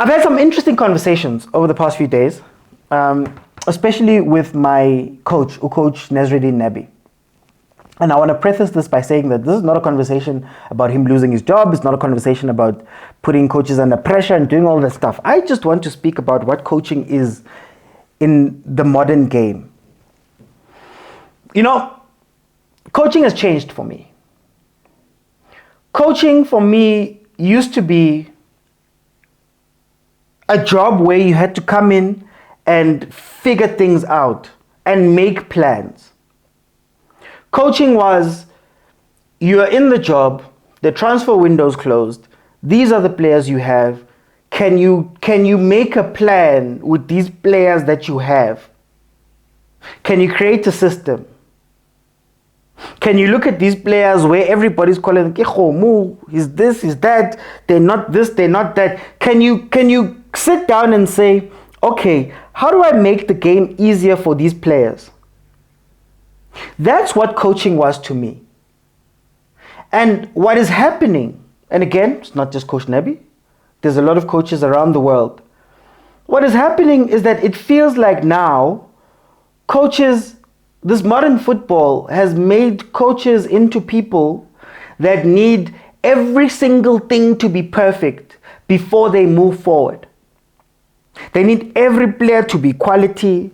I've had some interesting conversations over the past few days, especially with my coach Nasreddin Nabi. And I want to preface this by saying that this is not a conversation about him losing his job. It's not a conversation about putting coaches under pressure and doing all that stuff. I just want to speak about what coaching is in the modern game. You know, coaching has changed for me. Coaching for me used to be a job where you had to come in and figure things out and make plans. Coaching was, you're in the job, the transfer window's closed, these are the players you have, can you make a plan with these players that you have? Can you create a system? Can you look at these players where everybody's calling, is this, is that, they're not this, they're not that. Can you sit down and say, okay, how do I make the game easier for these players? That's what coaching was to me. And what is happening, and again, it's not just Coach Nabi, there's a lot of coaches around the world. What is happening is that it feels like now, coaches, this modern football has made coaches into people that need every single thing to be perfect before they move forward. They need every player to be quality.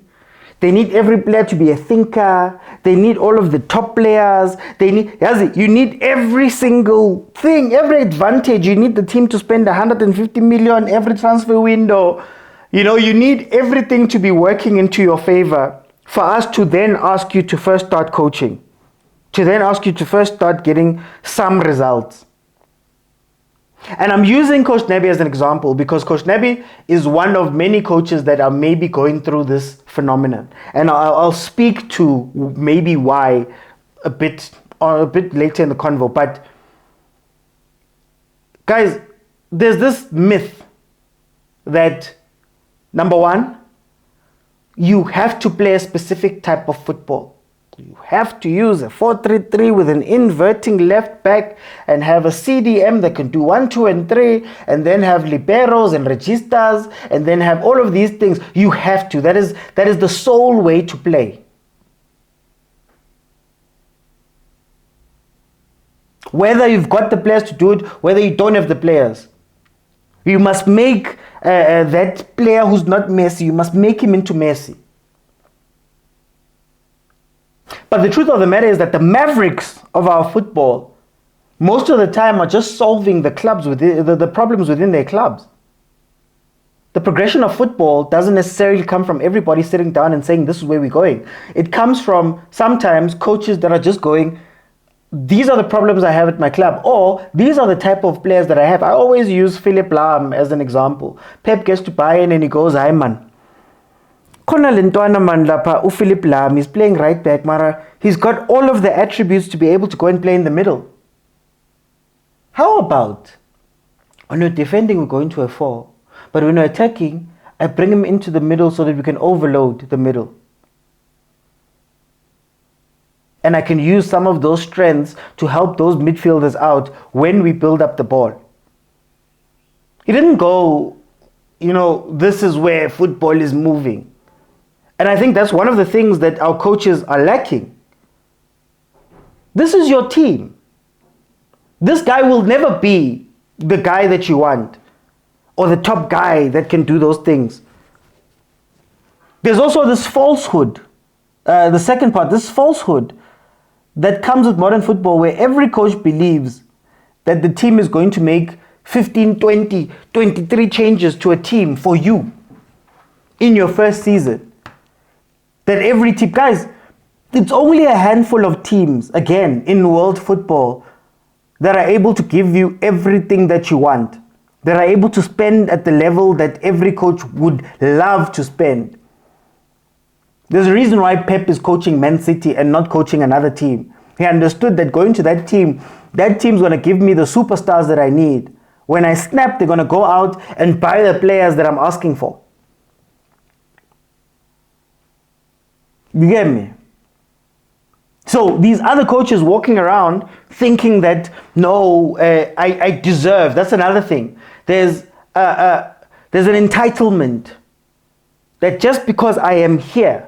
They need every player to be a thinker. They need all of the top players. You need every single thing, every advantage. You need the team to spend 150 million every transfer window. You know, you need everything to be working into your favor for us to then ask you to first start coaching, to then ask you to first start getting some results. And I'm using Coach Nabi as an example because Coach Nabi is one of many coaches that are maybe going through this phenomenon. And I'll speak to maybe why a bit later in the convo. But guys, there's this myth that, number one, you have to play a specific type of football. You have to use a 4-3-3 with an inverting left back and have a CDM that can do 1, 2, and 3, and then have liberos and registers, and then have all of these things. You have to. That is the sole way to play. Whether you've got the players to do it, whether you don't have the players, you must make that player who's not Messi, you must make him into Messi. But the truth of the matter is that the mavericks of our football, most of the time, are just solving the clubs the problems within their clubs. The progression of football doesn't necessarily come from everybody sitting down and saying, this is where we're going. It comes from sometimes coaches that are just going, these are the problems I have at my club, or these are the type of players that I have. I always use Philip Lahm as an example. Pep gets to Bayern and he goes, hi man, Khona lentwana man lapha uPhilip Lahm, he's playing right back, mara he's got all of the attributes to be able to go and play in the middle. How about when we're defending, we're going to a 4, but when we're attacking, I bring him into the middle so that we can overload the middle. And I can use some of those strengths to help those midfielders out when we build up the ball. He didn't go, this is where football is moving. And I think that's one of the things that our coaches are lacking. This is your team. This guy will never be the guy that you want or the top guy that can do those things. There's also this falsehood, the second part, this falsehood that comes with modern football where every coach believes that the team is going to make 15, 20, 23 changes to a team for you in your first season. That every team, guys, it's only a handful of teams, again, in world football that are able to give you everything that you want, that are able to spend at the level that every coach would love to spend. There's a reason why Pep is coaching Man City and not coaching another team. He understood that going to that team's going to give me the superstars that I need. When I snap, they're going to go out and buy the players that I'm asking for. You get me? So these other coaches walking around thinking that, no, I deserve. That's another thing. There's There's an entitlement that just because I am here,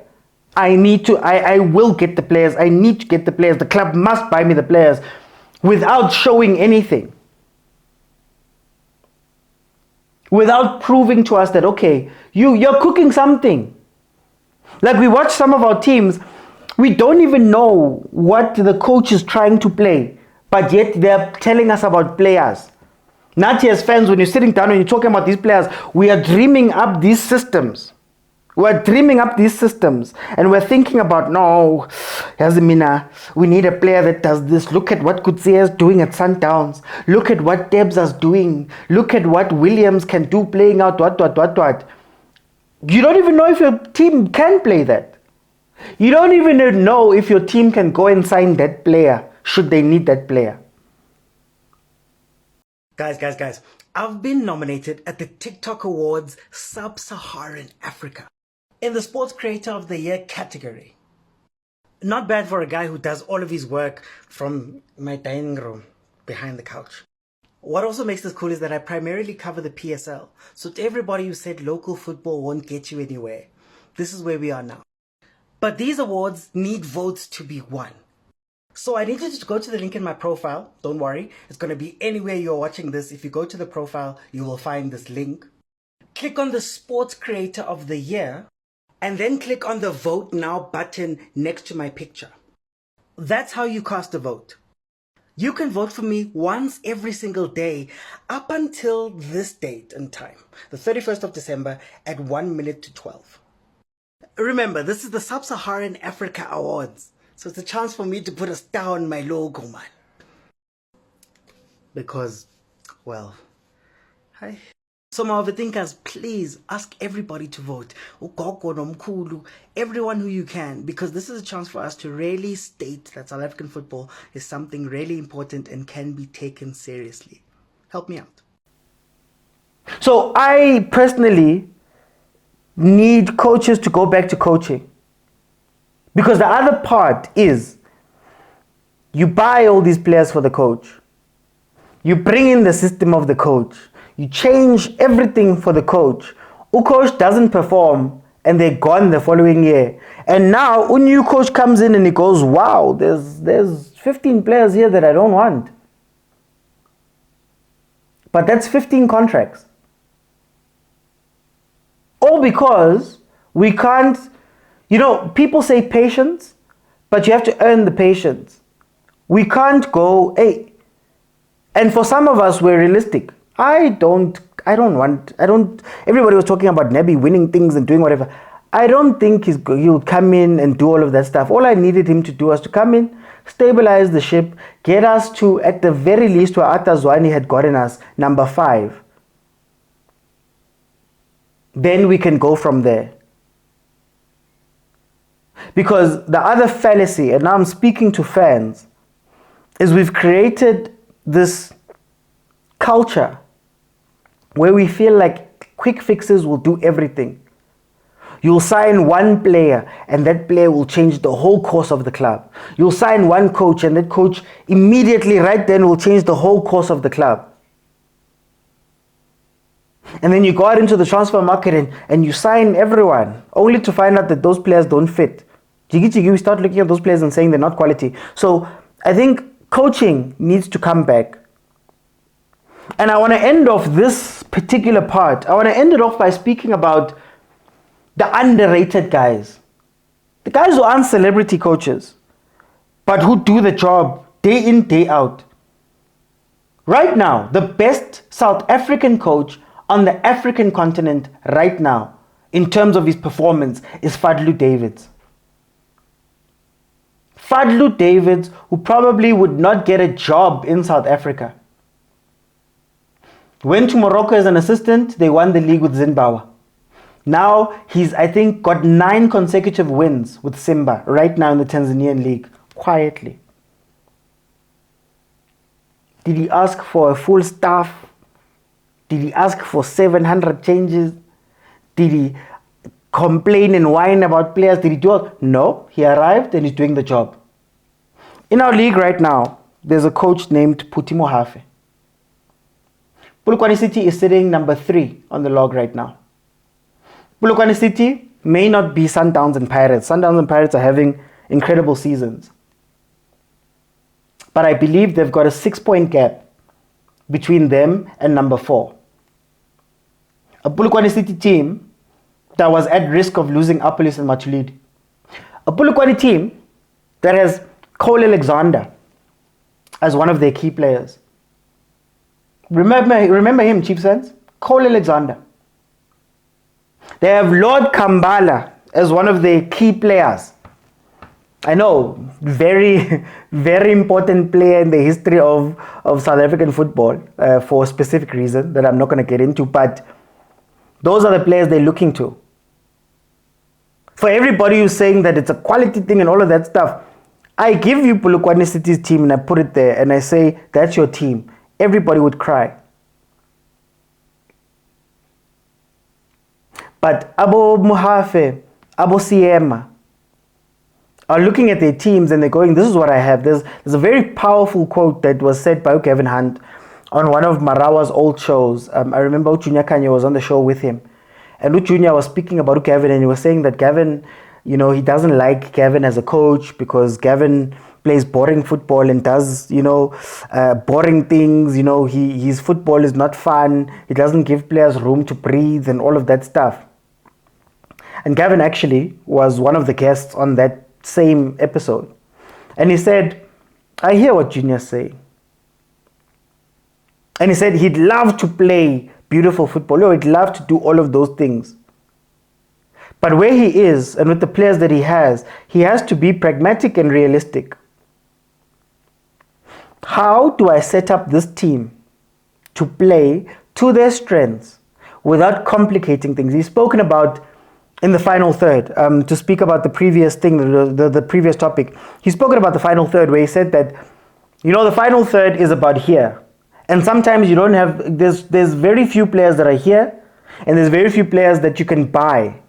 I will get the players. I need to get the players. The club must buy me the players without showing anything. Without proving to us that, okay, you're cooking something. Like we watch some of our teams, we don't even know what the coach is trying to play, but yet they're telling us about players. Not as fans, when you're sitting down and you're talking about these players, we are dreaming up these systems. We're dreaming up these systems and we're thinking about, no, Yazimina, we need a player that does this. Look at what Kutsia is doing at Sundowns. Look at what Debs is doing. Look at what Williams can do playing out what. You don't even know if your team can play that. You don't even know if your team can go and sign that player should they need that player. Guys, I've been nominated at the TikTok Awards Sub-Saharan Africa in the Sports Creator of the Year category. Not bad for a guy who does all of his work from my dining room behind the couch. What also makes this cool is that I primarily cover the PSL. So to everybody who said local football won't get you anywhere, this is where we are now. But these awards need votes to be won. So I need you to go to the link in my profile. Don't worry, it's going to be anywhere you're watching this. If you go to the profile, you will find this link. Click on the Sports Creator of the Year and then click on the Vote Now button next to my picture. That's how you cast a vote. You can vote for me once every single day up until this date and time, the 31st of December at 1 minute to 12. Remember, this is the Sub-Saharan Africa Awards, so it's a chance for me to put a star on my logo, man. Because, well, hi. So my overthinkers, please ask everybody to vote. Ugogo nomkhulu, everyone who you can, because this is a chance for us to really state that South African football is something really important and can be taken seriously. Help me out. So I personally need coaches to go back to coaching. Because the other part is you buy all these players for the coach. You bring in the system of the coach. You change everything for the coach. Coach doesn't perform and they're gone the following year. And now a new coach comes in and he goes, wow, there's 15 players here that I don't want. But that's 15 contracts. All because we can't, people say patience, but you have to earn the patience. We can't go, hey, and for some of us, we're realistic. Everybody was talking about Nabi winning things and doing whatever. I don't think he'll come in and do all of that stuff. All I needed him to do was to come in, stabilize the ship, get us to, at the very least, where Atazwani had gotten us, number 5. Then we can go from there. Because the other fallacy, and now I'm speaking to fans, is we've created this culture where we feel like quick fixes will do everything. You'll sign one player and that player will change the whole course of the club. You'll sign one coach and that coach immediately right then will change the whole course of the club. And then you go out into the transfer market and you sign everyone only to find out that those players don't fit. We start looking at those players and saying they're not quality. So I think coaching needs to come back. And I want to end off this particular part. I want to end it off by speaking about the underrated guys. The guys who aren't celebrity coaches, but who do the job day in, day out. Right now, the best South African coach on the African continent right now, in terms of his performance, is Fadlu Davids. Fadlu Davids, who probably would not get a job in South Africa. Went to Morocco as an assistant, they won the league with Zimbabwe. Now he's, I think, got 9 consecutive wins with Simba right now in the Tanzanian league, quietly. Did he ask for a full staff? Did he ask for 700 changes? Did he complain and whine about players? Did he do all? No, he arrived and he's doing the job. In our league right now, there's a coach named Puti Mohafe. Polokwane City is sitting number 3 on the log right now. Polokwane City may not be Sundowns and Pirates. Sundowns and Pirates are having incredible seasons. But I believe they've got a 6-point gap between them and number 4. A Polokwane City team that was at risk of losing Apolis and Machulidi. A Polokwane team that has Cole Alexander as one of their key players. Remember him, Chiefs fans? Cole Alexander. They have Lord Kambala as one of their key players. I know, very, very important player in the history of South African football for a specific reason that I'm not going to get into, but those are the players they're looking to. For everybody who's saying that it's a quality thing and all of that stuff, I give you Polokwane City's team and I put it there and I say, that's your team. Everybody would cry. But Abo Muhafe, Abo Siema are looking at their teams and they're going, this is what I have. There's a very powerful quote that was said by Gavin Hunt on one of Marawa's old shows. I remember Junior Khanye was on the show with him. And Junior was speaking about Gavin and he was saying that Gavin, he doesn't like Gavin as a coach because Gavin plays boring football and does, boring things. His football is not fun. He doesn't give players room to breathe and all of that stuff. And Gavin actually was one of the guests on that same episode. And he said, I hear what Junior's saying. And he said he'd love to play beautiful football. Or he'd love to do all of those things. But where he is and with the players that he has to be pragmatic and realistic. How do I set up this team to play to their strengths without complicating things? He's spoken about in the final third, to speak about the previous thing, the previous topic. He's spoken about the final third where he said that, the final third is about here. And sometimes you don't have, there's very few players that are here and there's very few players that you can buy.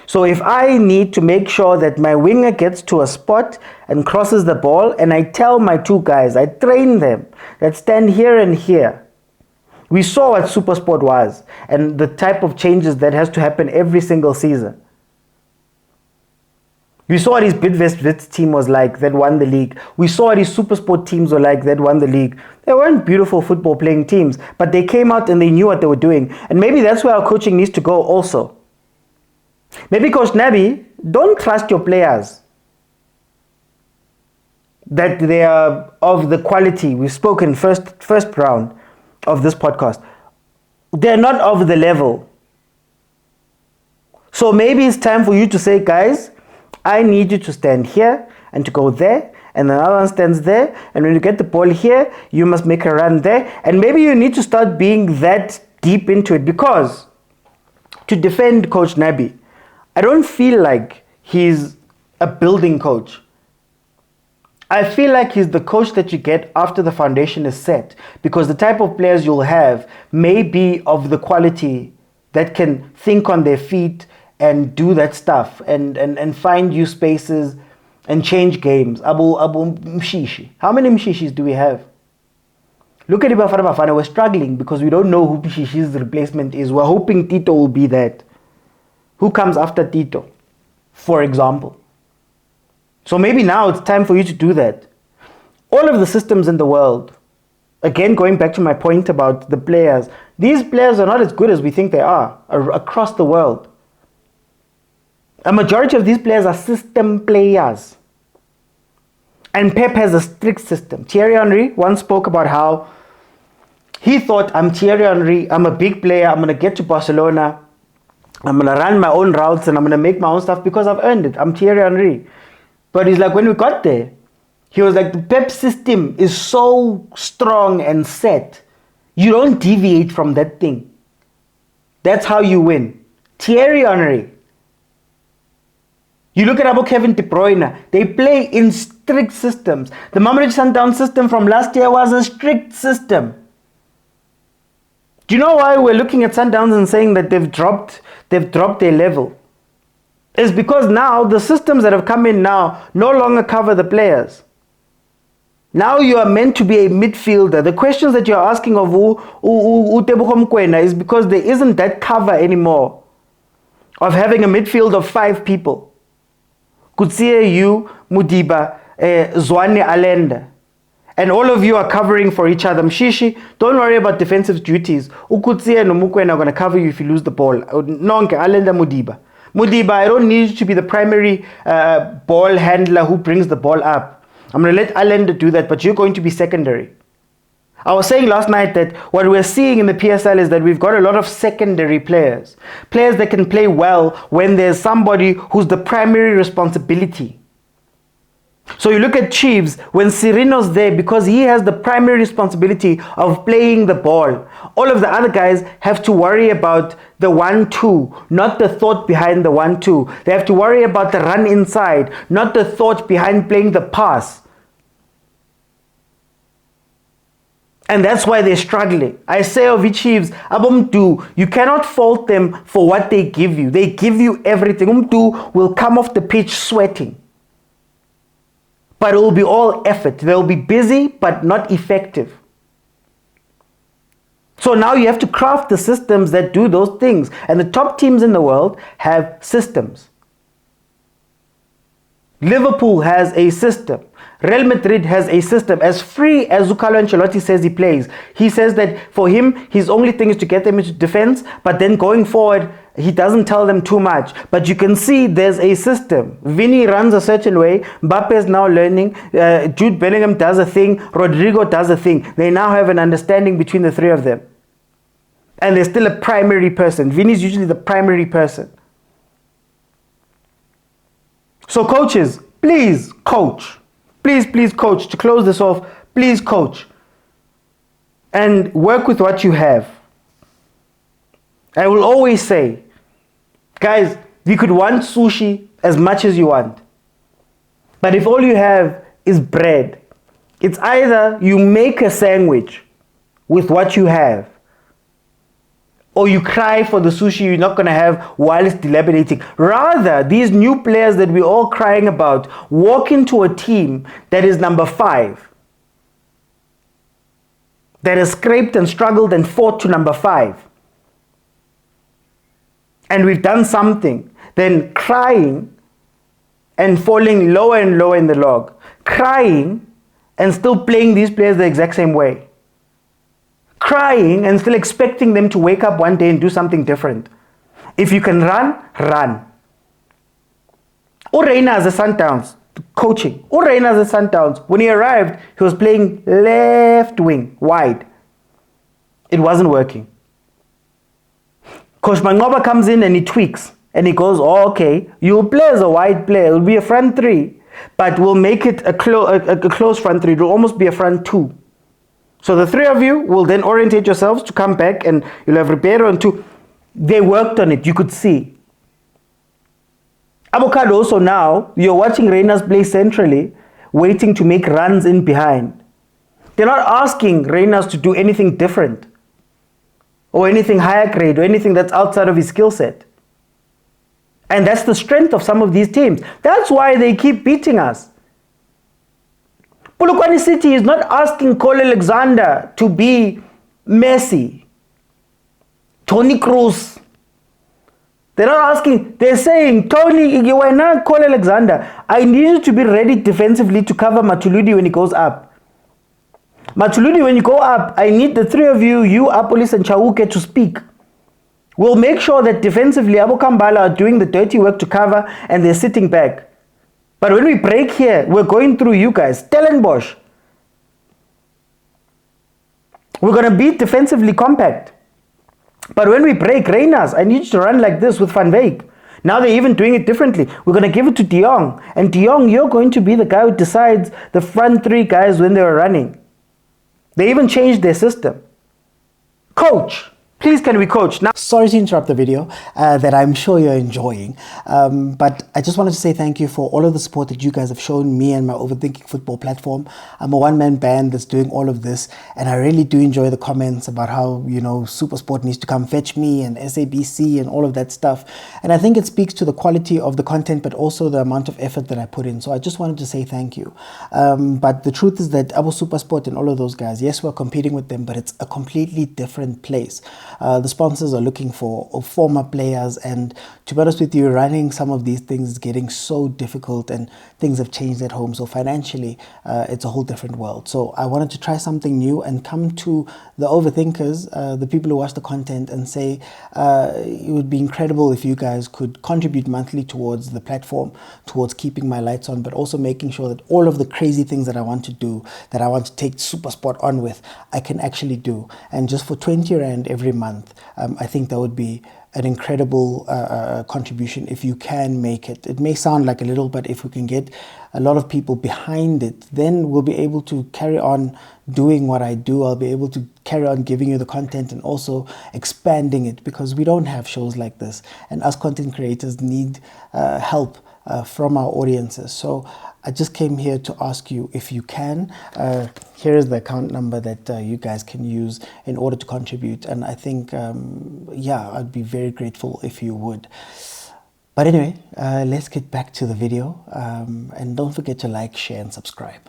So if I need to make sure that my winger gets to a spot and crosses the ball and I tell my 2 guys, I train them that stand here and here. We saw what Supersport was and the type of changes that has to happen every single season. We saw what his Bidvest team was like that won the league. We saw what his Supersport teams were like that won the league. They weren't beautiful football playing teams, but they came out and they knew what they were doing. And maybe that's where our coaching needs to go also. Maybe Coach Nabi, don't trust your players that they are of the quality. We've spoken first round of this podcast. They're not of the level. So maybe it's time for you to say, guys, I need you to stand here and to go there, and another one stands there, and when you get the ball here, you must make a run there. And maybe you need to start being that deep into it, because to defend Coach Nabi, I don't feel like he's a building coach. I feel like he's the coach that you get after the foundation is set, because the type of players you'll have may be of the quality that can think on their feet and do that stuff and find you spaces and change games. Abu Mshishi. How many Mshishis do we have? Look at Bafana. We're struggling because we don't know who Mshishi's replacement is. We're hoping Tito will be that. Who comes after Tito, for example? So maybe now it's time for you to do that. All of the systems in the world, again going back to my point about the players, these players are not as good as we think they are across the world. A majority of these players are system players. And Pep has a strict system. Thierry Henry once spoke about how he thought, I'm Thierry Henry, I'm a big player, I'm going to get to Barcelona, I'm going to run my own routes and I'm going to make my own stuff because I've earned it. I'm Thierry Henry. But he's like, when we got there, he was like, the Pep system is so strong and set. You don't deviate from that thing. That's how you win. Thierry Henry. You look at Abu Kevin De Bruyne. They play in strict systems. The Mamelodi Sundowns system from last year was a strict system. Do you know why we're looking at Sundowns and saying that they've dropped their level? It's because now the systems that have come in now no longer cover the players. Now you are meant to be a midfielder. The questions that you're asking of Mokoena is because there isn't that cover anymore of having a midfield of 5 people. Kutsie, you, Mudiba, Zwane, Alenda. And all of you are covering for each other. Mshishi, don't worry about defensive duties. Ukutsie and Mokoena are going to cover you if you lose the ball. Nonke, Alenda, Mudiba. Mudiba, I don't need you to be the primary ball handler who brings the ball up. I'm going to let Alenda do that, but you're going to be secondary. I was saying last night that what we're seeing in the PSL is that we've got a lot of secondary players. Players that can play well when there's somebody who's the primary responsibility. So you look at Chiefs, when Cirino's there, because he has the primary responsibility of playing the ball. All of the other guys have to worry about the 1-2, not the thought behind the 1-2. They have to worry about the run inside, not the thought behind playing the pass. And that's why they're struggling. I say of the Chiefs, Abumdu, you cannot fault them for what they give you. They give you everything. Umdu will come off the pitch sweating. But it will be all effort. They'll be busy, but not effective. So now you have to craft the systems that do those things. And the top teams in the world have systems. Liverpool has a system. Real Madrid has a system. As free as Carlo Ancelotti says he plays, he says that for him, his only thing is to get them into defense, but then going forward, he doesn't tell them too much. But you can see there's a system. Vinny runs a certain way. Mbappe is now learning. Jude Bellingham does a thing. Rodrigo does a thing. They now have an understanding between the 3 of them. And there's still a primary person. Vinny's usually the primary person. So coaches, please coach. Please coach. To close this off, please coach. And work with what you have. I will always say, guys, you could want sushi as much as you want. But if all you have is bread, it's either you make a sandwich with what you have, or you cry for the sushi you're not going to have while it's dilapidating. Rather, these new players that we're all crying about walk into a team that is number 5, that has scraped and struggled and fought to number 5. And we've done something, then crying and falling lower and lower in the log. Crying and still playing these players the exact same way. Crying and still expecting them to wake up one day and do something different. If you can run, run. Ureina as a Sundowns, coaching. Ureina as a Sundowns, when he arrived, he was playing left wing, wide. It wasn't working. Coach Mangoba comes in and he tweaks. And he goes, oh, okay, you'll play as a wide player. It'll be a front 3. But we'll make it a close front 3. It'll almost be a front 2. So the 3 of you will then orientate yourselves to come back, and you'll have Ribeiro and 2. They worked on it, you could see. Avocado also now, you're watching Reina's play centrally, waiting to make runs in behind. They're not asking Reina's to do anything different, or anything higher grade, or anything that's outside of his skill set. And that's the strength of some of these teams. That's why they keep beating us. Polokwane City is not asking Cole Alexander to be Messi, Tony Kroos. They're not asking, they're saying, Tony, you are not Cole Alexander. I need you to be ready defensively to cover Matuludi when he goes up. Matuludi, when you go up, I need the 3 of you, Apolis and Chauke, to speak. We'll make sure that defensively, Abu Kambala are doing the dirty work to cover and they're sitting back. But when we break here, we're going through you guys. Stellenbosch. We're going to be defensively compact. But when we break, Reiners, I need you to run like this with Van Wyk. Now they're even doing it differently. We're going to give it to De Jong. And De Jong, you're going to be the guy who decides the front 3 guys when they were running. They even changed their system. Coach, Please, can we coach? Now, sorry to interrupt the video that I'm sure you're enjoying, but I just wanted to say thank you for all of the support that you guys have shown me and my Overthinking Football platform. I'm a one-man band that's doing all of this, and I really do enjoy the comments about how, you know, Supersport needs to come fetch me and SABC and all of that stuff. And I think it speaks to the quality of the content, but also the amount of effort that I put in. So I just wanted to say thank you. But the truth is that Abu Supersport and all of those guys, yes, we're competing with them, but it's a completely different place. The sponsors are looking for former players, and to be honest with you, running some of these things is getting so difficult, and things have changed at home. So financially, it's a whole different world. So I wanted to try something new and come to the overthinkers, the people who watch the content, and say it would be incredible if you guys could contribute monthly towards the platform, towards keeping my lights on, but also making sure that all of the crazy things that I want to do, that I want to take Supersport on with, I can actually do. And just for 20 Rand every month, I think that would be an incredible contribution if you can make it. It may sound like a little, but if we can get a lot of people behind it, then we'll be able to carry on doing what I do. I'll be able to carry on giving you the content and also expanding it, because we don't have shows like this, and us content creators need help from our audiences. So I just came here to ask you if you can. Here is the account number that you guys can use in order to contribute. And I think, yeah, I'd be very grateful if you would. But anyway, let's get back to the video. And don't forget to like, share, and subscribe.